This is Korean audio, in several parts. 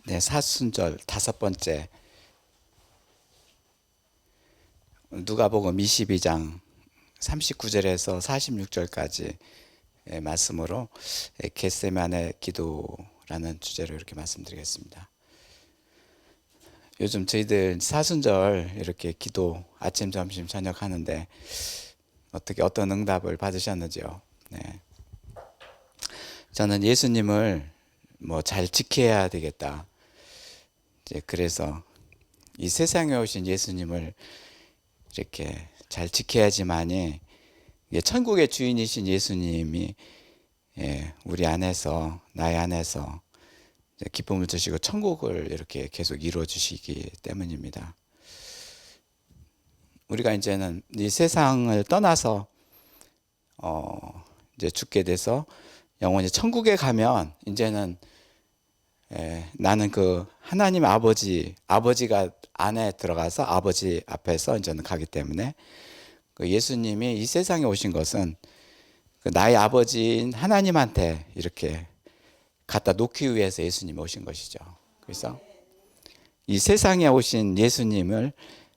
네, 사순절 다섯 번째 누가복음 22장 39절에서 46절까지 말씀으로 겟세마네 기도라는 주제로 이렇게 말씀드리겠습니다. 요즘 저희들 사순절 이렇게 기도 아침, 점심, 저녁 하는데 어떻게 어떤 응답을 받으셨는지요? 네. 저는 예수님을 뭐 잘 지켜야 되겠다. 이제 그래서 이 세상에 오신 예수님을 이렇게 잘 지켜야지만이 천국의 주인이신 예수님이 우리 안에서 나의 안에서 기쁨을 주시고 천국을 이렇게 계속 이루어 주시기 때문입니다. 우리가 이제는 이 세상을 떠나서 이제 죽게 돼서 영원히 천국에 가면 이제는 나는 그 하나님 아버지가 안에 들어가서 아버지 앞에서 이제는 가기 때문에 그 예수님이 이 세상에 오신 것은 그 나의 아버지인 하나님한테 이렇게 갖다 놓기 위해서 예수님이 오신 것이죠. 그래서 이 세상에 오신 예수님을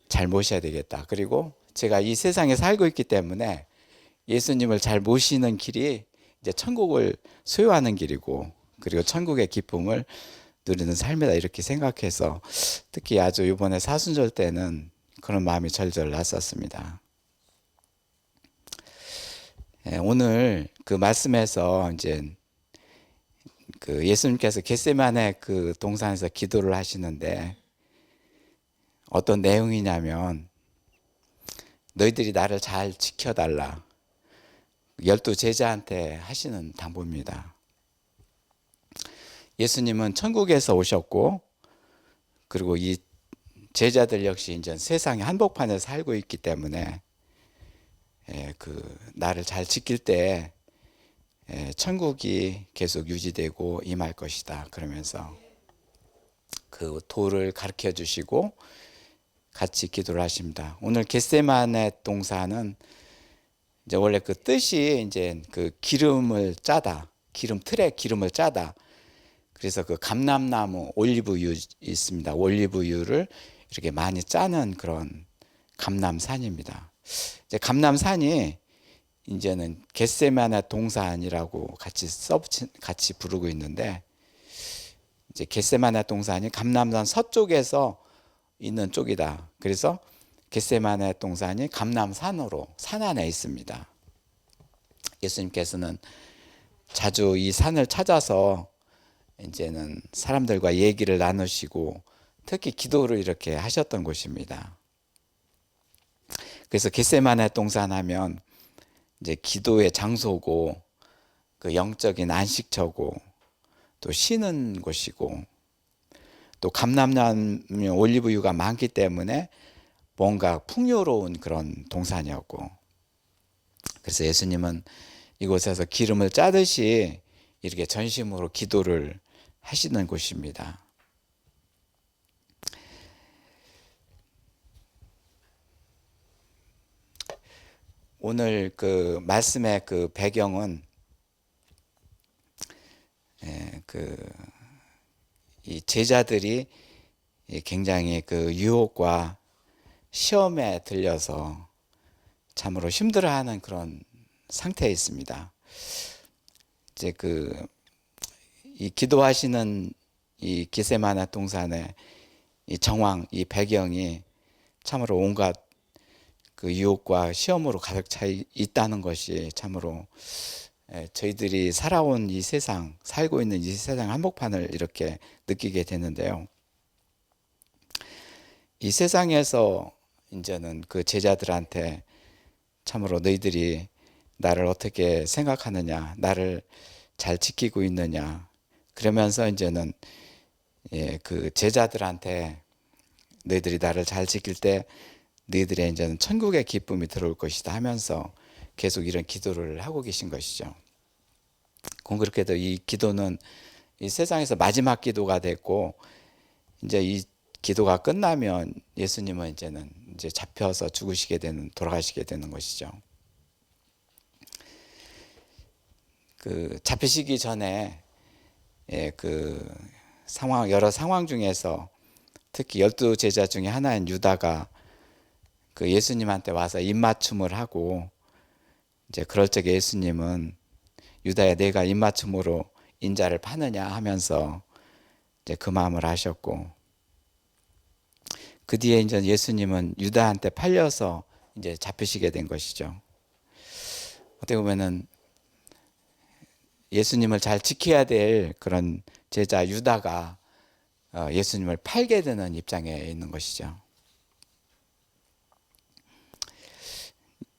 잘 모셔야 되겠다. 그리고 제가 이 세상에 살고 있기 때문에 예수님을 잘 모시는 길이 이제 천국을 소유하는 길이고, 그리고 천국의 기쁨을 누리는 삶이다 이렇게 생각해서 특히 아주 이번에 사순절 때는 그런 마음이 절절 났었습니다. 오늘 그 말씀에서 이제 그 예수님께서 겟세마네 그 동산에서 기도를 하시는데 어떤 내용이냐면 너희들이 나를 잘 지켜달라. 12 제자한테 하시는 당부입니다. 예수님은 천국에서 오셨고, 그리고 이 제자들 역시 이제 세상의 한복판에 살고 있기 때문에 그 나를 잘 지킬 때 천국이 계속 유지되고 임할 것이다. 그러면서 그 도를 가르쳐 주시고 같이 기도를 하십니다. 오늘 겟세마네 동산은 이제 원래 그 뜻이 이제 그 기름을 짜다, 기름 틀에 기름을 짜다. 그래서 그 감람나무 올리브유 있습니다. 올리브유를 이렇게 많이 짜는 그런 감람산입니다. 이제 감람산이 이제는 겟세마네 동산이라고 같이 부르고 있는데, 이제 겟세마네 동산이 감람산 서쪽에서 있는 쪽이다. 그래서 겟세마네 동산이 감람산으로 산 안에 있습니다. 예수님께서는 자주 이 산을 찾아서 이제는 사람들과 얘기를 나누시고 특히 기도를 이렇게 하셨던 곳입니다. 그래서 겟세마네 동산 하면 이제 기도의 장소고 그 영적인 안식처고 또 쉬는 곳이고 또 감람나무 올리브유가 많기 때문에 뭔가 풍요로운 그런 동산이었고, 그래서 예수님은 이곳에서 기름을 짜듯이 이렇게 전심으로 기도를 하시는 곳입니다. 오늘 그 말씀의 그 배경은 이 제자들이 굉장히 그 유혹과 시험에 들려서 참으로 힘들어하는 그런 상태에 있습니다. 이제 이 기도하시는 이 겟세마네 동산의 이 정황, 이 배경이 참으로 온갖 그 유혹과 시험으로 가득 차 있다는 것이 참으로 저희들이 살아온 이 세상, 살고 있는 이 세상 한복판을 이렇게 느끼게 되는데요. 이 세상에서 이제는 그 제자들한테 참으로 너희들이 나를 어떻게 생각하느냐, 나를 잘 지키고 있느냐, 그러면서 이제는 그 제자들한테 너희들이 나를 잘 지킬 때 너희들의 이제는 천국의 기쁨이 들어올 것이다 하면서 계속 이런 기도를 하고 계신 것이죠. 공교롭게도 이 기도는 이 세상에서 마지막 기도가 됐고, 이제 이 기도가 끝나면 예수님은 이제는 이제 잡혀서 돌아가시게 되는 것이죠. 그 잡히시기 전에 그 여러 상황 중에서 특히 12제자 중에 하나인 유다가 그 예수님한테 와서 입맞춤을 하고, 이제 그럴 적에 예수님은 유다야 내가 입맞춤으로 인자를 파느냐 하면서 이제 그 마음을 아셨고, 그 뒤에 이제 예수님은 유다한테 팔려서 이제 잡히시게 된 것이죠. 어떻게 보면은 예수님을 잘 지켜야 될 그런 제자 유다가 예수님을 팔게 되는 입장에 있는 것이죠.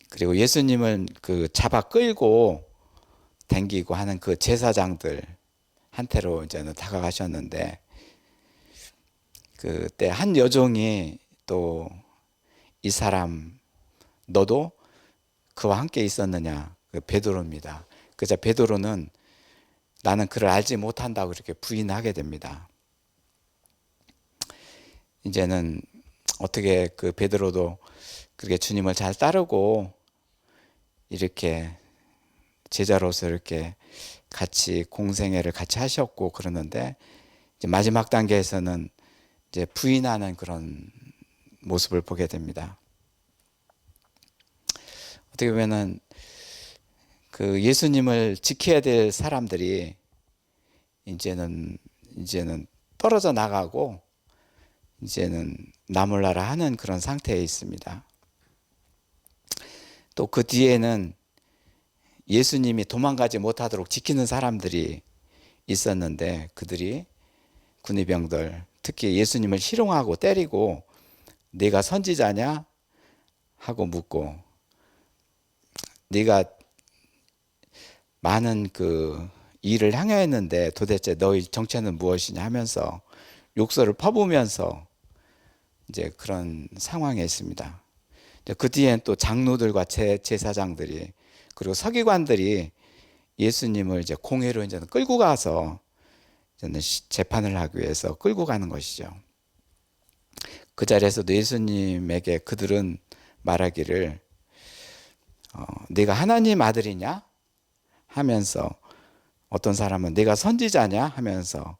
그리고 예수님을 그 잡아 끌고 댕기고 하는 그 제사장들 한테로 이제는 다가가셨는데, 그때 한 여종이 또 이 사람 너도 그와 함께 있었느냐, 그 베드로입니다. 그자 베드로는 나는 그를 알지 못한다고 이렇게 부인하게 됩니다. 이제는 어떻게 그 베드로도 그렇게 주님을 잘 따르고 이렇게 제자로서 이렇게 같이 공생애를 같이 하셨고 그러는데, 이제 마지막 단계에서는 이제 부인하는 그런 모습을 보게 됩니다. 어떻게 보면은 그 예수님을 지켜야 될 사람들이 이제는 떨어져 나가고 이제는 나몰라라 하는 그런 상태에 있습니다. 또 그 뒤에는 예수님이 도망가지 못하도록 지키는 사람들이 있었는데, 그들이 군의병들, 특히 예수님을 희롱하고 때리고 네가 선지자냐 하고 묻고, 네가 많은 그 일을 향하였는데 도대체 너희 정체는 무엇이냐 하면서 욕설을 퍼부으면서 이제 그런 상황에 있습니다. 그 뒤엔 또 장로들과 제사장들이 그리고 서기관들이 예수님을 이제 공회로 이제 끌고 가서 이제는 재판을 하기 위해서 끌고 가는 것이죠. 그 자리에서도 예수님에게 그들은 말하기를 네가 하나님 아들이냐 하면서, 어떤 사람은 네가 선지자냐 하면서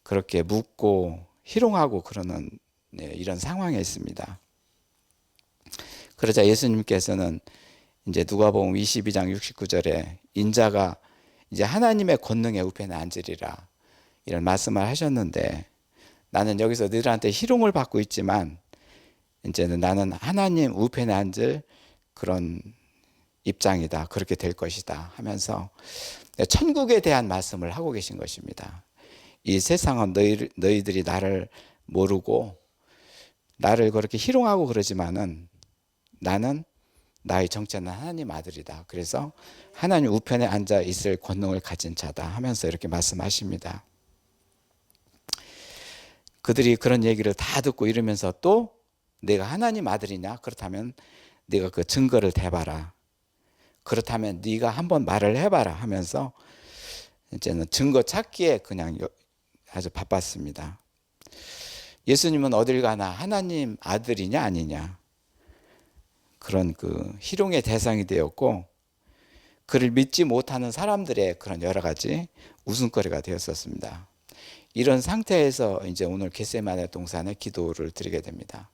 그렇게 묻고 희롱하고 그러는 이런 상황에 있습니다. 그러자 예수님께서는 이제 누가복음 22장 69절에 인자가 이제 하나님의 권능의 우편에 앉으리라 이런 말씀을 하셨는데, 나는 여기서 너희들한테 희롱을 받고 있지만 이제는 나는 하나님 우편에 앉을 그런 입장이다, 그렇게 될 것이다 하면서 천국에 대한 말씀을 하고 계신 것입니다. 이 세상은 너희들이 나를 모르고 나를 그렇게 희롱하고 그러지만은 나는 나의 정체는 하나님 아들이다. 그래서 하나님 우편에 앉아 있을 권능을 가진 자다 하면서 이렇게 말씀하십니다. 그들이 그런 얘기를 다 듣고 이러면서 또 내가 하나님 아들이냐? 그렇다면 네가 그 증거를 대봐라. 그렇다면 네가 한번 말을 해봐라 하면서 이제는 증거 찾기에 그냥 아주 바빴습니다. 예수님은 어딜 가나 하나님 아들이냐 아니냐 그런 그 희롱의 대상이 되었고, 그를 믿지 못하는 사람들의 그런 여러 가지 웃음거리가 되었었습니다. 이런 상태에서 이제 오늘 겟세마네 동산에 기도를 드리게 됩니다.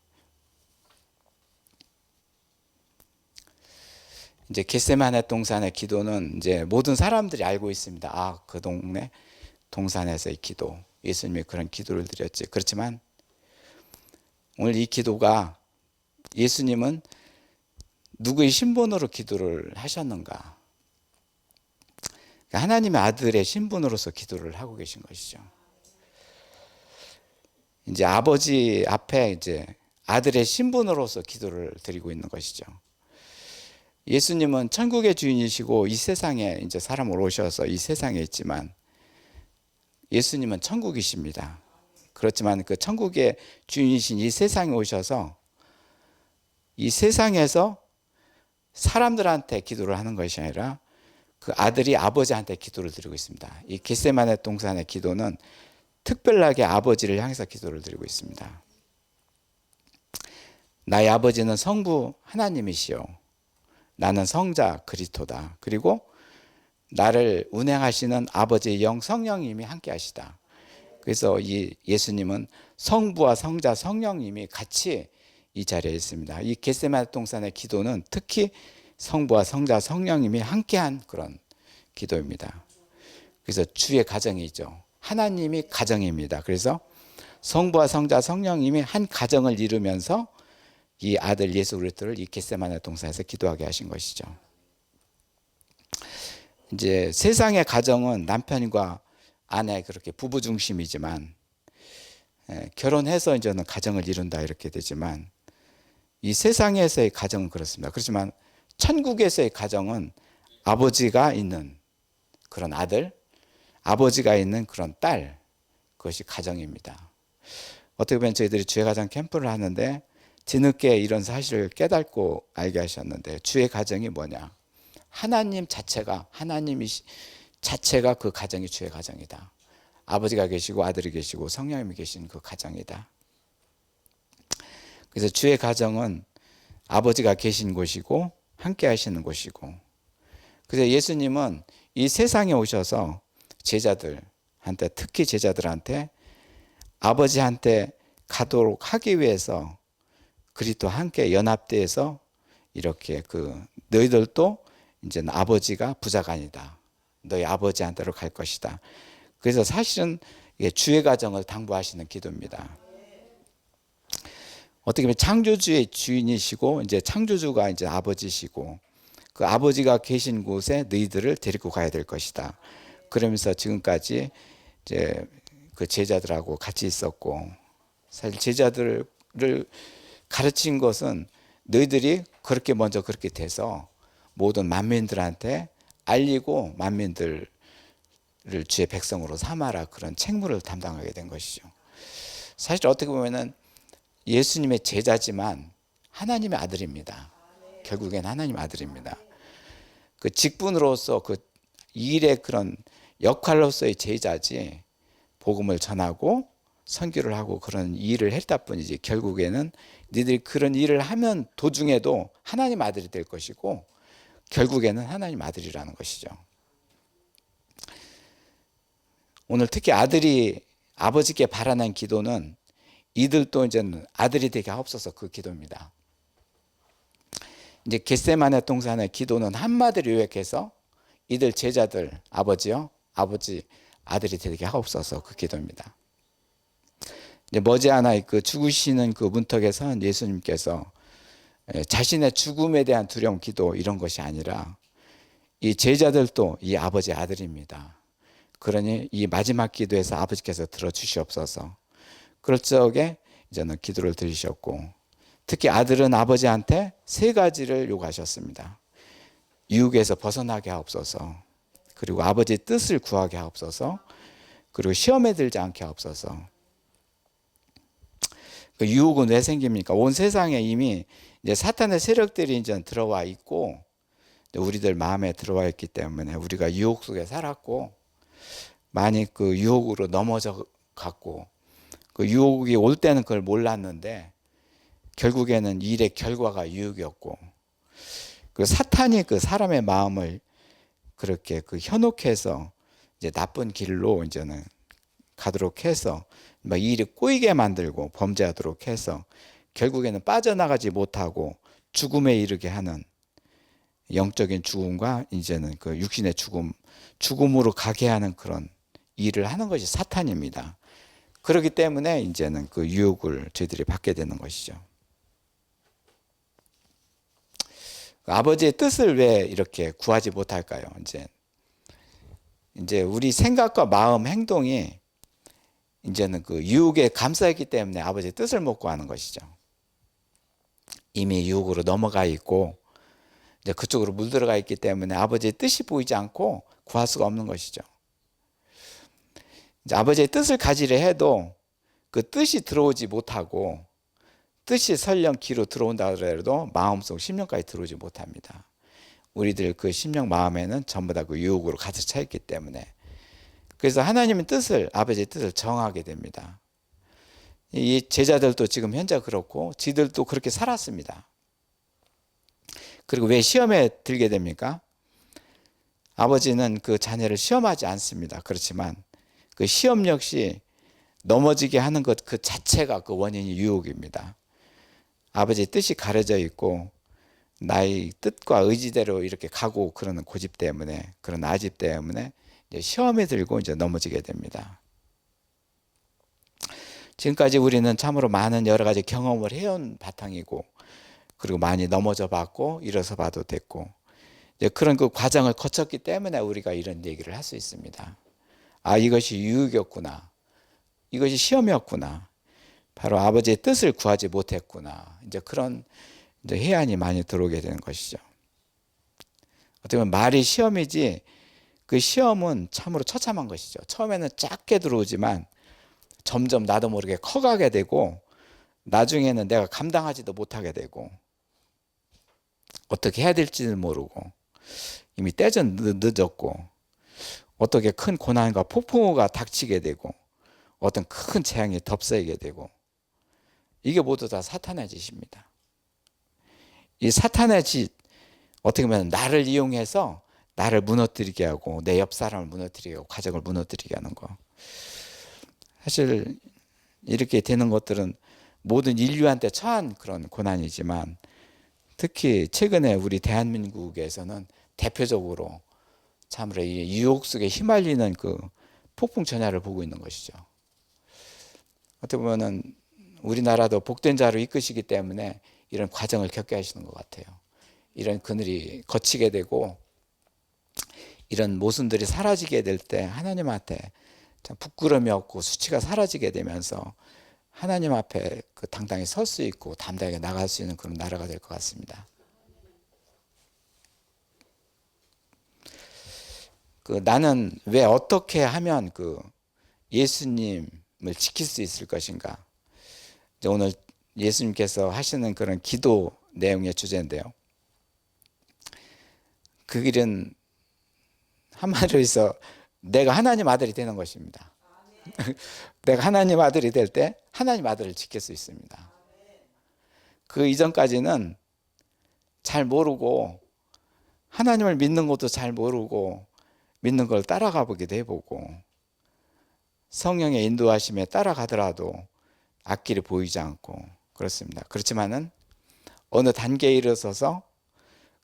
이제 겟세마네 동산의 기도는 이제 모든 사람들이 알고 있습니다. 아, 그 동네 동산에서의 기도, 예수님이 그런 기도를 드렸지. 그렇지만 오늘 이 기도가 예수님은 누구의 신분으로 기도를 하셨는가? 하나님의 아들의 신분으로서 기도를 하고 계신 것이죠. 이제 아버지 앞에 이제 아들의 신분으로서 기도를 드리고 있는 것이죠. 예수님은 천국의 주인이시고 이 세상에 이제 사람으로 오셔서 이 세상에 있지만 예수님은 천국이십니다. 그렇지만 그 천국의 주인이신 이 세상에 오셔서 이 세상에서 사람들한테 기도를 하는 것이 아니라 그 아들이 아버지한테 기도를 드리고 있습니다. 이 겟세마네 동산의 기도는 특별하게 아버지를 향해서 기도를 드리고 있습니다. 나의 아버지는 성부 하나님이시요, 나는 성자 그리스도다. 그리고 나를 운행하시는 아버지의 영 성령님이 함께 하시다. 그래서 이 예수님은 성부와 성자 성령님이 같이 이 자리에 있습니다. 이 겟세마네 동산의 기도는 특히 성부와 성자 성령님이 함께한 그런 기도입니다. 그래서 주의 가정이죠. 하나님이 가정입니다. 그래서 성부와 성자 성령님이 한 가정을 이루면서 이 아들 예수 그리스도를 이 겟세마네 동산에서 기도하게 하신 것이죠. 이제 세상의 가정은 남편과 아내 그렇게 부부 중심이지만 결혼해서 이제는 가정을 이룬다 이렇게 되지만 이 세상에서의 가정은 그렇습니다. 그렇지만 천국에서의 가정은 아버지가 있는 그런 아들, 아버지가 있는 그런 딸, 그것이 가정입니다. 어떻게 보면 저희들이 주의 가정 캠프를 하는데 뒤늦게 이런 사실을 깨닫고 알게 하셨는데 주의 가정이 뭐냐? 하나님 자체가 그 가정이 주의 가정이다. 아버지가 계시고 아들이 계시고 성령님이 계신 그 가정이다. 그래서 주의 가정은 아버지가 계신 곳이고 함께 하시는 곳이고, 그래서 예수님은 이 세상에 오셔서 제자들한테, 특히 제자들한테 아버지한테 가도록 하기 위해서 그리스도와 함께 연합되어서 이렇게 너희들도 이제는 아버지가 부자간이다. 너희 아버지한테로 갈 것이다. 그래서 사실은 주의 가정을 당부하시는 기도입니다. 어떻게 보면 창조주의 주인이시고 이제 창조주가 이제 아버지시고 그 아버지가 계신 곳에 너희들을 데리고 가야 될 것이다. 그러면서 지금까지 이제 그 제자들하고 같이 있었고, 사실 제자들을 가르친 것은 너희들이 그렇게 먼저 그렇게 돼서 모든 만민들한테 알리고 만민들을 주의 백성으로 삼아라, 그런 책무를 담당하게 된 것이죠. 사실 어떻게 보면은 예수님의 제자지만 하나님의 아들입니다. 결국엔 하나님 아들입니다. 그 직분으로서 그 일의 그런 역할로서의 제자지, 복음을 전하고 선교를 하고 그런 일을 했다 뿐이지 결국에는 니들이 그런 일을 하면 도중에도 하나님 아들이 될 것이고 결국에는 하나님 아들이라는 것이죠. 오늘 특히 아들이 아버지께 바라는 기도는 이들도 이제는 아들이 되게 하옵소서, 그 기도입니다. 이제 겟세마네 동산의 기도는 한마디로 요약해서 이들 제자들 아버지요, 아버지 아들이 되게 하옵소서, 그 기도입니다. 이제 머지않아 그 죽으시는 그 문턱에서 예수님께서 자신의 죽음에 대한 두려움 기도 이런 것이 아니라 이 제자들도 이 아버지 아들입니다. 그러니 이 마지막 기도에서 아버지께서 들어주시옵소서. 그럴 적에 이제는 기도를 드리셨고, 특히 아들은 아버지한테 세 가지를 요구하셨습니다. 유혹에서 벗어나게 하옵소서, 그리고 아버지의 뜻을 구하게 하옵소서, 그리고 시험에 들지 않게 하옵소서. 그 유혹은 왜 생깁니까? 온 세상에 이미 이제 사탄의 세력들이 이제 들어와 있고 우리들 마음에 들어와 있기 때문에 우리가 유혹 속에 살았고, 많이 그 유혹으로 넘어져 갔고, 그 유혹이 올 때는 그걸 몰랐는데 결국에는 일의 결과가 유혹이었고, 그 사탄이 그 사람의 마음을 그렇게 그 현혹해서 이제 나쁜 길로 이제는 가도록 해서 막 일이 꼬이게 만들고 범죄하도록 해서 결국에는 빠져나가지 못하고 죽음에 이르게 하는 영적인 죽음과 이제는 그 육신의 죽음으로 가게 하는 그런 일을 하는 것이 사탄입니다. 그렇기 때문에 이제는 그 유혹을 저희들이 받게 되는 것이죠. 아버지의 뜻을 왜 이렇게 구하지 못할까요? 이제 우리 생각과 마음, 행동이 이제는 그 유혹에 감싸있기 때문에 아버지의 뜻을 못 구하는 것이죠. 이미 유혹으로 넘어가 있고 이제 그쪽으로 물들어가 있기 때문에 아버지의 뜻이 보이지 않고 구할 수가 없는 것이죠. 이제 아버지의 뜻을 가지려 해도 그 뜻이 들어오지 못하고, 뜻이 설령 귀로 들어온다 하더라도 마음속 심령까지 들어오지 못합니다. 우리들 그 심령 마음에는 전부 다 그 유혹으로 가득 차 있기 때문에. 그래서 하나님의 뜻을, 아버지의 뜻을 정하게 됩니다. 이 제자들도 지금 현재 그렇고 지들도 그렇게 살았습니다. 그리고 왜 시험에 들게 됩니까? 아버지는 그 자녀를 시험하지 않습니다. 그렇지만 그 시험 역시 넘어지게 하는 것 그 자체가 그 원인이 유혹입니다. 아버지의 뜻이 가려져 있고 나의 뜻과 의지대로 이렇게 가고 그러는 고집 때문에, 그런 아집 때문에 이제 시험에 들고 이제 넘어지게 됩니다. 지금까지 우리는 참으로 많은 여러 가지 경험을 해온 바탕이고, 그리고 많이 넘어져 봤고 일어서 봐도 됐고, 이제 그런 그 과정을 거쳤기 때문에 우리가 이런 얘기를 할 수 있습니다. 아, 이것이 유혹이었구나. 이것이 시험이었구나. 바로 아버지의 뜻을 구하지 못했구나. 이제 그런 이제 해안이 많이 들어오게 되는 것이죠. 어떻게 보면 말이 시험이지, 그 시험은 참으로 처참한 것이죠. 처음에는 작게 들어오지만 점점 나도 모르게 커가게 되고, 나중에는 내가 감당하지도 못하게 되고, 어떻게 해야 될지는 모르고, 이미 때전 늦었고, 어떻게 큰 고난과 폭풍우가 닥치게 되고, 어떤 큰 재앙이 덮쓰이게 되고, 이게 모두 다 사탄의 짓입니다. 이 사탄의 짓, 어떻게 보면 나를 이용해서 나를 무너뜨리게 하고 내 옆 사람을 무너뜨리게 하고 가정을 무너뜨리게 하는 거. 사실 이렇게 되는 것들은 모든 인류한테 처한 그런 고난이지만, 특히 최근에 우리 대한민국에서는 대표적으로 참으로 이 유혹 속에 휘말리는 그 폭풍 전야를 보고 있는 것이죠. 어떻게 보면은 우리나라도 복된 자로 이끄시기 때문에 이런 과정을 겪게 하시는 것 같아요. 이런 그늘이 거치게 되고 이런 모순들이 사라지게 될 때 하나님한테 참 부끄러움이 없고 수치가 사라지게 되면서 하나님 앞에 그 당당히 설 수 있고 담대하게 나갈 수 있는 그런 나라가 될 것 같습니다. 그 나는 왜 어떻게 하면 그 예수님을 지킬 수 있을 것인가? 이제 오늘 예수님께서 하시는 그런 기도 내용의 주제인데요. 그 길은 한마디로 해서 내가 하나님 아들이 되는 것입니다. 내가 하나님 아들이 될 때 하나님 아들을 지킬 수 있습니다. 그 이전까지는 잘 모르고, 하나님을 믿는 것도 잘 모르고 믿는 걸 따라가 보기도 해보고, 성령의 인도하심에 따라가더라도 앞길이 보이지 않고 그렇습니다. 그렇지만은 어느 단계에 이르러서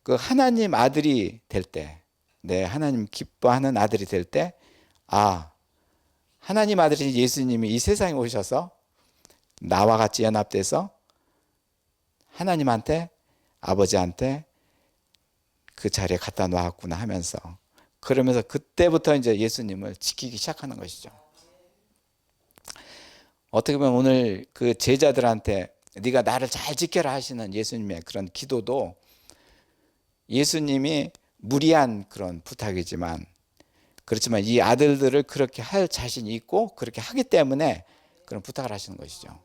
그 하나님 아들이 될 때, 내 하나님 기뻐하는 아들이 될 때, 아, 하나님 아들인 예수님이 이 세상에 오셔서 나와 같이 연합돼서 하나님한테, 아버지한테 그 자리에 갖다 놓았구나 하면서, 그러면서 그때부터 이제 예수님을 지키기 시작하는 것이죠. 어떻게 보면 오늘 그 제자들한테 네가 나를 잘 지켜라 하시는 예수님의 그런 기도도 예수님이 무리한 그런 부탁이지만, 그렇지만 이 아들들을 그렇게 할 자신이 있고 그렇게 하기 때문에 그런 부탁을 하시는 것이죠.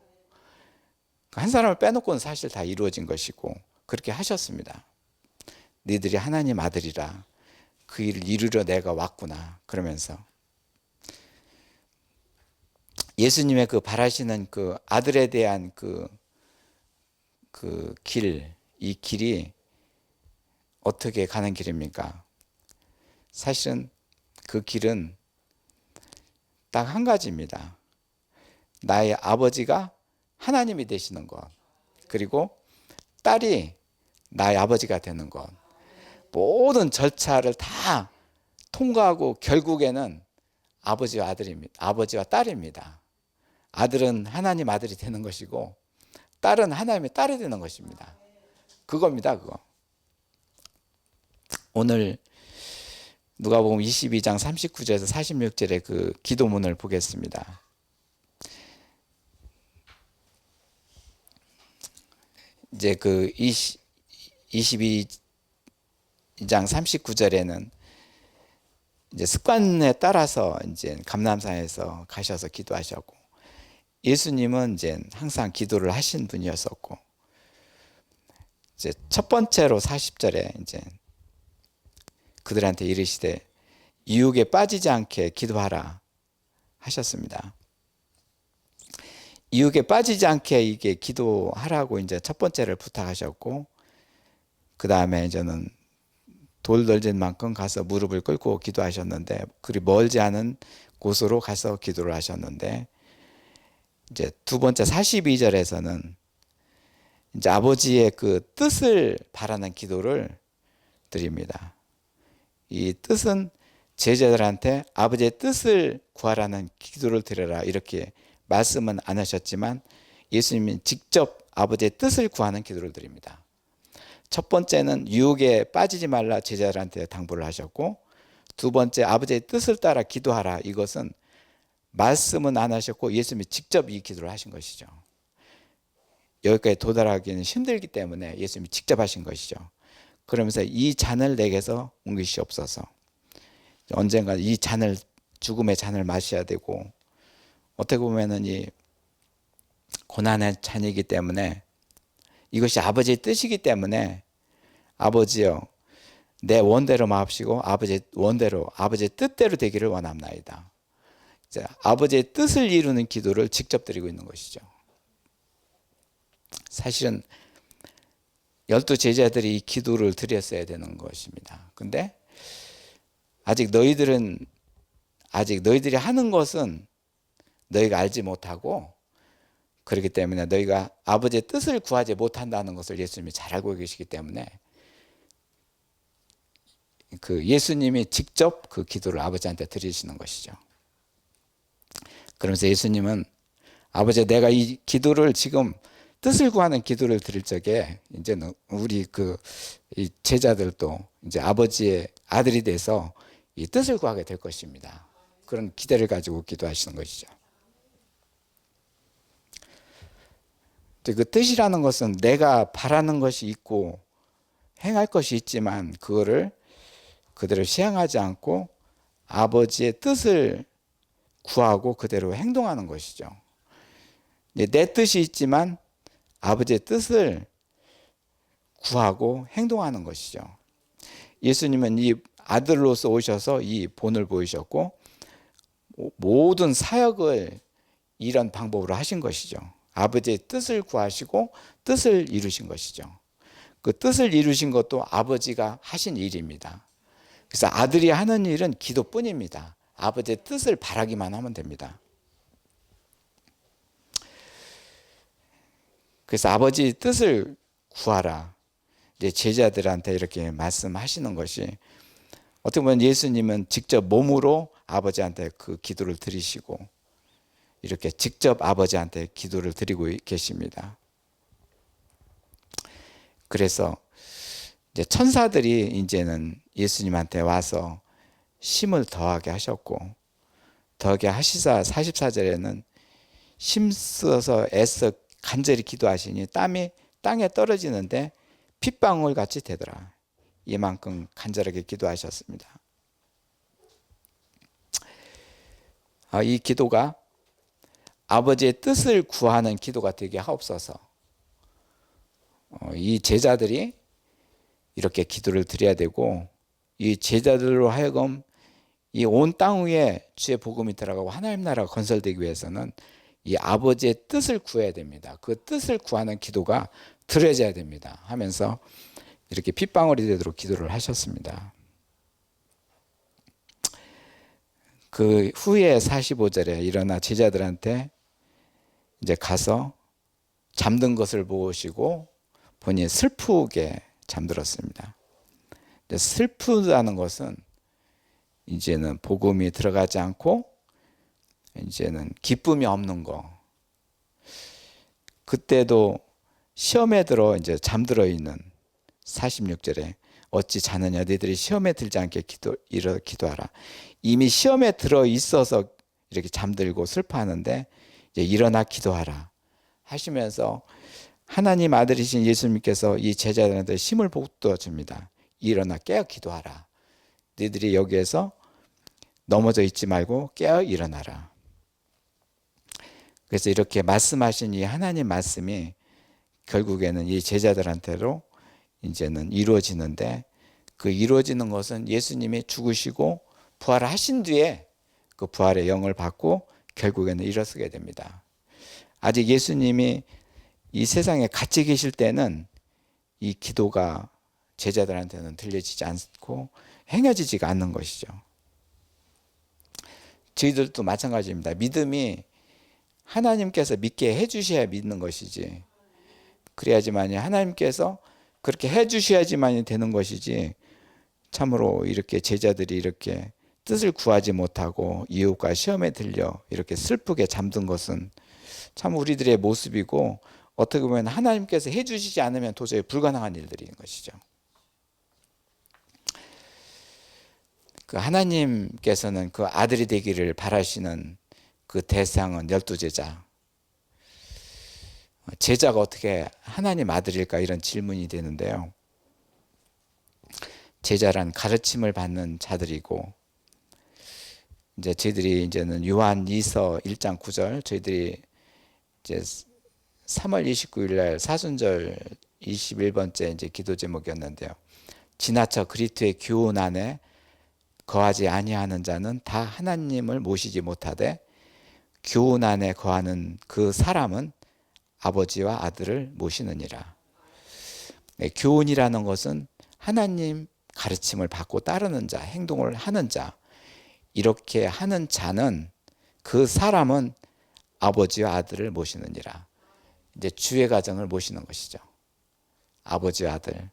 한 사람을 빼놓고는 사실 다 이루어진 것이고 그렇게 하셨습니다. 너희들이 하나님 아들이라, 그 일을 이루려 내가 왔구나 그러면서 예수님의 그 바라시는 그 아들에 대한 그 길, 이 길이 어떻게 가는 길입니까? 사실은 그 길은 딱 한 가지입니다. 나의 아버지가 하나님이 되시는 것, 그리고 딸이 나의 아버지가 되는 것, 모든 절차를 다 통과하고 결국에는 아버지와 아들입니다. 아버지와 딸입니다. 아들은 하나님 아들이 되는 것이고 딸은 하나님의 딸이 되는 것입니다. 그겁니다, 그거. 오늘 누가복음 22장 39절에서 46절의 그 기도문을 보겠습니다. 이제 그 22장 39절에는 이제 습관에 따라서 이제 감람산에서 가셔서 기도하셨고, 예수님은 이제 항상 기도를 하신 분이었었고, 이제 첫 번째로 40절에 이제 그들한테 이르시되 유혹에 빠지지 않게 기도하라 하셨습니다. 유혹에 빠지지 않게 이게 기도하라고 이제 첫 번째를 부탁하셨고, 그 다음에 이제는 돌 던진 만큼 가서 무릎을 꿇고 기도하셨는데, 그리 멀지 않은 곳으로 가서 기도를 하셨는데, 이제 두 번째 42절에서는 이제 아버지의 그 뜻을 바라는 기도를 드립니다. 이 뜻은 제자들한테 아버지의 뜻을 구하라는 기도를 드려라 이렇게 말씀은 안 하셨지만 예수님은 직접 아버지의 뜻을 구하는 기도를 드립니다. 첫 번째는 유혹에 빠지지 말라 제자들한테 당부를 하셨고, 두 번째 아버지의 뜻을 따라 기도하라, 이것은 말씀은 안 하셨고 예수님이 직접 이 기도를 하신 것이죠. 여기까지 도달하기는 힘들기 때문에 예수님이 직접 하신 것이죠. 그러면서 이 잔을 내게서 옮기시옵소서. 언젠가 이 잔을, 죽음의 잔을 마셔야 되고, 어떻게 보면은 이 고난의 잔이기 때문에 이것이 아버지의 뜻이기 때문에 아버지여 내 원대로 마옵시고 아버지의 원대로 아버지의 뜻대로 되기를 원합나이다. 이제 아버지의 뜻을 이루는 기도를 직접 드리고 있는 것이죠. 사실은 12 제자들이 이 기도를 드렸어야 되는 것입니다. 근데 아직 너희들이 하는 것은 너희가 알지 못하고, 그렇기 때문에 너희가 아버지의 뜻을 구하지 못한다는 것을 예수님이 잘 알고 계시기 때문에 그 예수님이 직접 그 기도를 아버지한테 드리시는 것이죠. 그러면서 예수님은 아버지, 내가 이 기도를 지금 뜻을 구하는 기도를 드릴 적에 이제는 우리 이 제자들도 이제 아버지의 아들이 돼서 이 뜻을 구하게 될 것입니다. 그런 기대를 가지고 기도하시는 것이죠. 그 뜻이라는 것은 내가 바라는 것이 있고 행할 것이 있지만 그거를 그대로 시행하지 않고 아버지의 뜻을 구하고 그대로 행동하는 것이죠. 내 뜻이 있지만 아버지의 뜻을 구하고 행동하는 것이죠. 예수님은 이 아들로서 오셔서 이 본을 보이셨고 모든 사역을 이런 방법으로 하신 것이죠. 아버지의 뜻을 구하시고 뜻을 이루신 것이죠. 그 뜻을 이루신 것도 아버지가 하신 일입니다. 그래서 아들이 하는 일은 기도뿐입니다. 아버지의 뜻을 바라기만 하면 됩니다. 그래서 아버지의 뜻을 구하라, 이제 제자들한테 이렇게 말씀하시는 것이, 어떻게 보면 예수님은 직접 몸으로 아버지한테 그 기도를 드리시고 이렇게 직접 아버지한테 기도를 드리고 계십니다. 그래서 이제 천사들이 이제는 예수님한테 와서 힘을 더하게 하셨고, 더하게 하시사 44절에는 힘써서 애써 간절히 기도하시니 땀이 땅에 떨어지는데 핏방울 같이 되더라. 이만큼 간절하게 기도하셨습니다. 이 기도가 아버지의 뜻을 구하는 기도가 되게 하옵소서. 이 제자들이 이렇게 기도를 드려야 되고, 이 제자들로 하여금 이 온 땅 위에 주의 복음이 들어가고 하나님 나라가 건설되기 위해서는 이 아버지의 뜻을 구해야 됩니다. 그 뜻을 구하는 기도가 드려져야 됩니다 하면서 이렇게 핏방울이 되도록 기도를 하셨습니다. 그 후에 45절에 일어나 제자들한테 이제 가서 잠든 것을 보시고 보니 슬프게 잠들었습니다. 슬프다는 것은 이제는 복음이 들어가지 않고 이제는 기쁨이 없는 거. 그때도 시험에 들어 이제 잠들어 있는 46절에 어찌 자느냐, 너희들이 시험에 들지 않게 기도하라. 이미 시험에 들어 있어서 이렇게 잠들고 슬퍼하는데 이제 일어나 기도하라 하시면서 하나님 아들이신 예수님께서 이 제자들한테 힘을 북돋아 줍니다. 일어나 깨어 기도하라. 너희들이 여기에서 넘어져 있지 말고 깨어 일어나라. 그래서 이렇게 말씀하신 이 하나님 말씀이 결국에는 이 제자들한테로 이제는 이루어지는데, 그 이루어지는 것은 예수님이 죽으시고 부활하신 뒤에 그 부활의 영을 받고 결국에는 일어서게 됩니다. 아직 예수님이 이 세상에 같이 계실 때는 이 기도가 제자들한테는 들려지지 않고 행해지지가 않는 것이죠. 저희들도 마찬가지입니다. 믿음이 하나님께서 믿게 해주셔야 믿는 것이지. 그래야지만이 하나님께서 그렇게 해주셔야지만이 되는 것이지. 참으로 이렇게 제자들이 이렇게 뜻을 구하지 못하고 이웃과 시험에 들려 이렇게 슬프게 잠든 것은 참 우리들의 모습이고, 어떻게 보면 하나님께서 해주시지 않으면 도저히 불가능한 일들인 것이죠. 그 하나님께서는 그 아들이 되기를 바라시는 그 대상은 12제자. 제자가 어떻게 하나님 아들일까, 이런 질문이 되는데요. 제자란 가르침을 받는 자들이고, 이제 저희들이 이제는 요한 2서 1장 9절, 저희들이 이제 3월 29일 날 사순절 21번째 이제 기도 제목이었는데요. 지나쳐 그리스도의 교훈 안에 거하지 아니하는 자는 다 하나님을 모시지 못하되, 교훈 안에 거하는 그 사람은 아버지와 아들을 모시느니라. 네, 교훈이라는 것은 하나님 가르침을 받고 따르는 자, 행동을 하는 자, 이렇게 하는 자는, 그 사람은 아버지와 아들을 모시느니라. 이제 주의 가정을 모시는 것이죠. 아버지와 아들,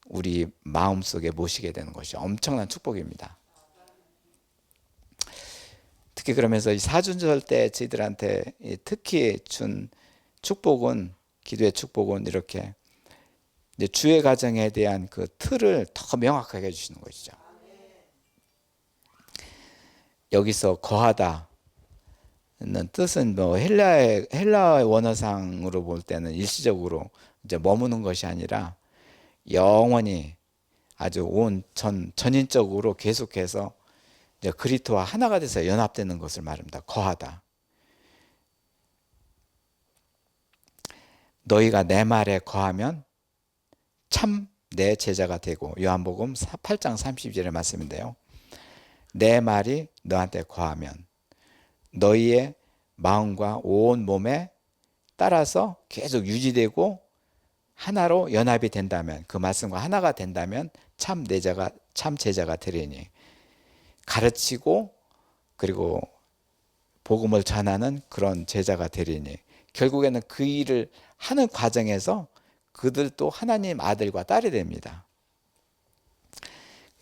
우리 마음속에 모시게 되는 것이 엄청난 축복입니다. 특히 그러면서 이 사순절 때 저희들한테 특히 준 축복은, 기도의 축복은 이렇게 이제 주의 가정에 대한 그 틀을 더 명확하게 해주시는 것이죠. 여기서 거하다는 뜻은 뭐 헬라의 원어상으로 볼 때는 일시적으로 이제 머무는 것이 아니라 영원히 아주 전인적으로 계속해서 이제 그리스도와 하나가 돼서 연합되는 것을 말합니다. 거하다. 너희가 내 말에 거하면 참 내 제자가 되고, 요한복음 8장 30절의 말씀인데요. 내 말이 너한테 거하면 너희의 마음과 온 몸에 따라서 계속 유지되고 하나로 연합이 된다면, 그 말씀과 하나가 된다면 참 제자가 되리니, 가르치고 그리고 복음을 전하는 그런 제자가 되리니, 결국에는 그 일을 하는 과정에서 그들도 하나님 아들과 딸이 됩니다.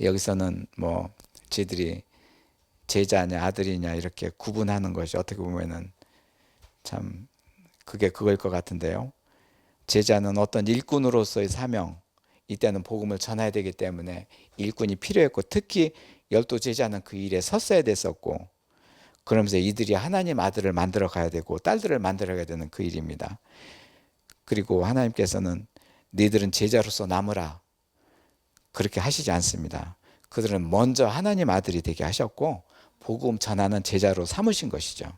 여기서는 뭐 저희들이 제자냐 아들이냐 이렇게 구분하는 것이 어떻게 보면은 참 그게 그걸 것 같은데요. 제자는 어떤 일꾼으로서의 사명, 이때는 복음을 전해야 되기 때문에 일꾼이 필요했고, 특히 12제자는 그 일에 섰어야 됐었고, 그러면서 이들이 하나님 아들을 만들어 가야 되고 딸들을 만들어 가야 되는 그 일입니다. 그리고 하나님께서는 너희들은 제자로서 남으라 그렇게 하시지 않습니다. 그들은 먼저 하나님 아들이 되게 하셨고 복음 전하는 제자로 삼으신 것이죠.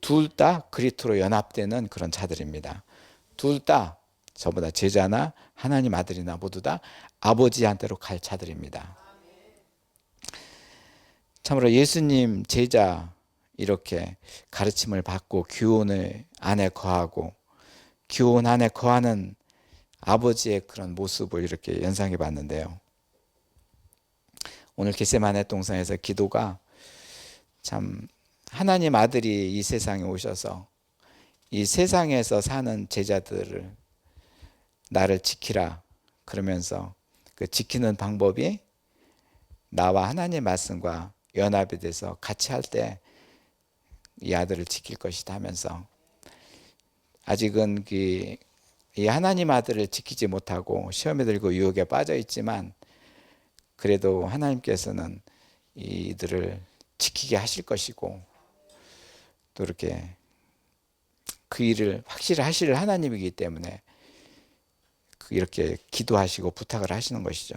둘 다 그리스도로 연합되는 그런 자들입니다. 둘 다 저보다 제자나 하나님 아들이나 모두 다 아버지한테로 갈 자들입니다. 참으로 예수님 제자, 이렇게 가르침을 받고 교훈을 안에 거하고 교훈 안에 거하는 아버지의 그런 모습을 이렇게 연상해 봤는데요. 오늘 겟세마네 동산에서 기도가 참, 하나님 아들이 이 세상에 오셔서 이 세상에서 사는 제자들을 나를 지키라 그러면서, 그 지키는 방법이 나와 하나님의 말씀과 연합이 돼서 같이 할 때 이 아들을 지킬 것이다 하면서, 아직은 이 하나님 아들을 지키지 못하고 시험에 들고 유혹에 빠져 있지만, 그래도 하나님께서는 이들을 지키게 하실 것이고, 또 이렇게 그 일을 확실히 하실 하나님이기 때문에 이렇게 기도하시고 부탁을 하시는 것이죠.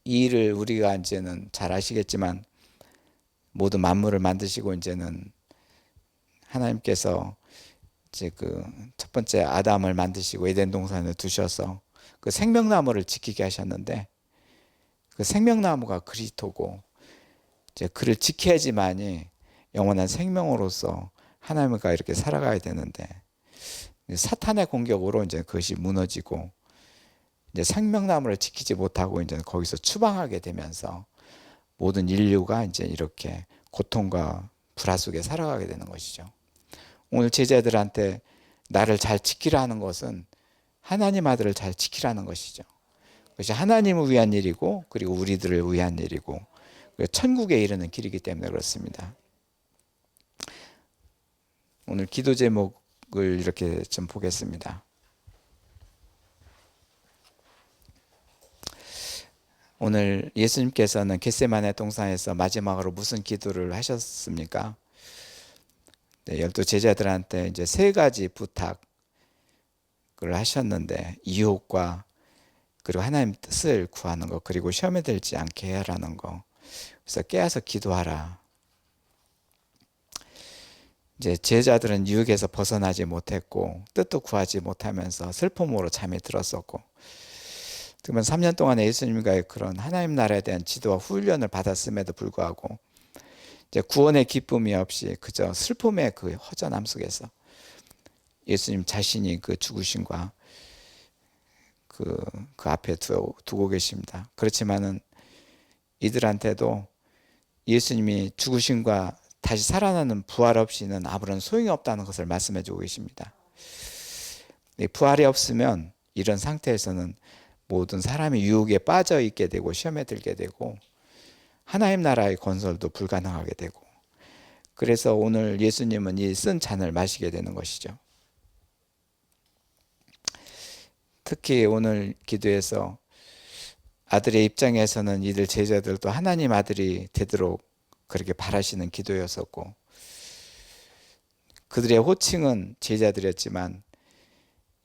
이 일을 우리가 이제는 잘 아시겠지만, 모든 만물을 만드시고 이제는 하나님께서 이제 그 첫 번째 아담을 만드시고 에덴 동산에 두셔서 그 생명나무를 지키게 하셨는데, 그 생명나무가 그리스도고, 이제 그를 지켜야지만이 영원한 생명으로서 하나님과 이렇게 살아가야 되는데, 사탄의 공격으로 이제 그것이 무너지고, 이제 생명나무를 지키지 못하고 이제 거기서 추방하게 되면서 모든 인류가 이제 이렇게 고통과 불화 속에 살아가게 되는 것이죠. 오늘 제자들한테 나를 잘 지키라는 것은 하나님 아들을 잘 지키라는 것이죠. 그것이 하나님을 위한 일이고, 그리고 우리들을 위한 일이고, 그리고 천국에 이르는 길이기 때문에 그렇습니다. 오늘 기도 제목을 이렇게 좀 보겠습니다. 오늘 예수님께서는 겟세마네 동산에서 마지막으로 무슨 기도를 하셨습니까? 네, 12 제자들한테 이제 3가지 부탁을 하셨는데, 유혹과 그리고 하나님 뜻을 구하는 것, 그리고 시험에 들지 않게 하라는 것. 그래서 깨어서 기도하라. 이제 제자들은 유혹에서 벗어나지 못했고 뜻도 구하지 못하면서 슬픔으로 잠이 들었었고, 그러면 3년 동안 예수님과의 그런 하나님 나라에 대한 지도와 훈련을 받았음에도 불구하고 이제 구원의 기쁨이 없이 그저 슬픔의 그 허전함 속에서 예수님 자신이 그 죽으심과 그 앞에 두고 계십니다. 그렇지만은 이들한테도 예수님이 죽으심과 다시 살아나는 부활 없이는 아무런 소용이 없다는 것을 말씀해 주고 계십니다. 부활이 없으면 이런 상태에서는 모든 사람이 유혹에 빠져 있게 되고 시험에 들게 되고 하나님 나라의 건설도 불가능하게 되고, 그래서 오늘 예수님은 이 쓴 잔을 마시게 되는 것이죠. 특히 오늘 기도에서 아들의 입장에서는 이들 제자들도 하나님 아들이 되도록 그렇게 바라시는 기도였었고, 그들의 호칭은 제자들이었지만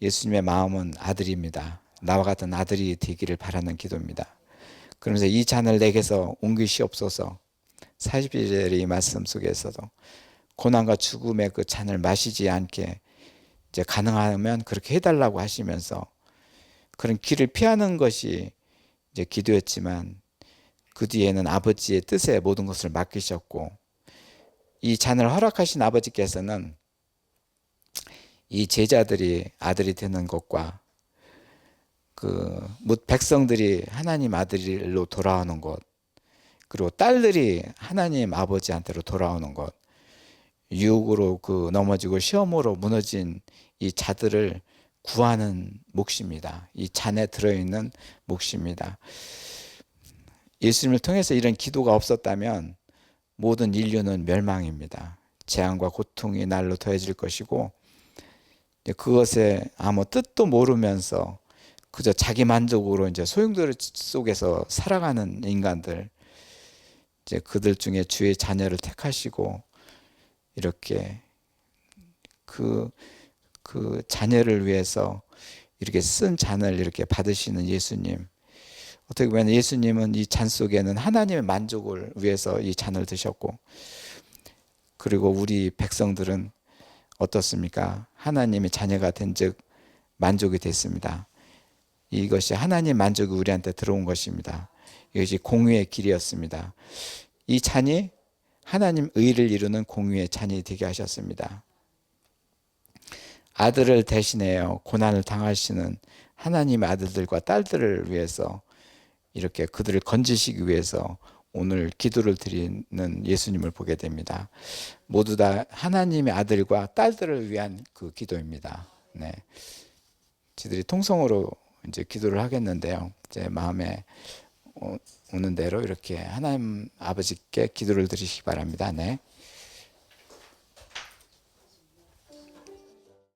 예수님의 마음은 아들입니다. 나와 같은 아들이 되기를 바라는 기도입니다. 그러면서 이 잔을 내게서 옮기시옵소서. 40절의 이 말씀 속에서도 고난과 죽음의 그 잔을 마시지 않게 이제 가능하면 그렇게 해달라고 하시면서 그런 길을 피하는 것이 이제 기도였지만, 그 뒤에는 아버지의 뜻에 모든 것을 맡기셨고, 이 잔을 허락하신 아버지께서는 이 제자들이 아들이 되는 것과 그 백성들이 하나님 아들로 돌아오는 것, 그리고 딸들이 하나님 아버지한테로 돌아오는 것, 유혹으로 그 넘어지고 시험으로 무너진 이 자들을 구하는 몫입니다. 이 잔에 들어있는 몫입니다. 예수님을 통해서 이런 기도가 없었다면 모든 인류는 멸망입니다. 재앙과 고통이 날로 더해질 것이고, 그것에 아무 뜻도 모르면서 그저 자기 만족으로 이제 소용돌이 속에서 살아가는 인간들, 이제 그들 중에 주의 자녀를 택하시고 이렇게 그 자녀를 위해서 이렇게 쓴 잔을 이렇게 받으시는 예수님, 어떻게 보면 예수님은 이 잔 속에는 하나님의 만족을 위해서 이 잔을 드셨고, 그리고 우리 백성들은 어떻습니까? 하나님의 자녀가 된즉 만족이 됐습니다. 이것이 하나님 만족이 우리한테 들어온 것입니다. 이것이 공의의 길이었습니다. 이 잔이 하나님 의를 이루는 공의의 잔이 되게 하셨습니다. 아들을 대신하여 고난을 당하시는 하나님의 아들들과 딸들을 위해서 이렇게 그들을 건지시기 위해서 오늘 기도를 드리는 예수님을 보게 됩니다. 모두 다 하나님의 아들과 딸들을 위한 그 기도입니다. 네. 저들이 통성으로 이제 기도를 하겠는데요. 제 마음에 오는 대로 이렇게 하나님 아버지께 기도를 드리시기 바랍니다. 네.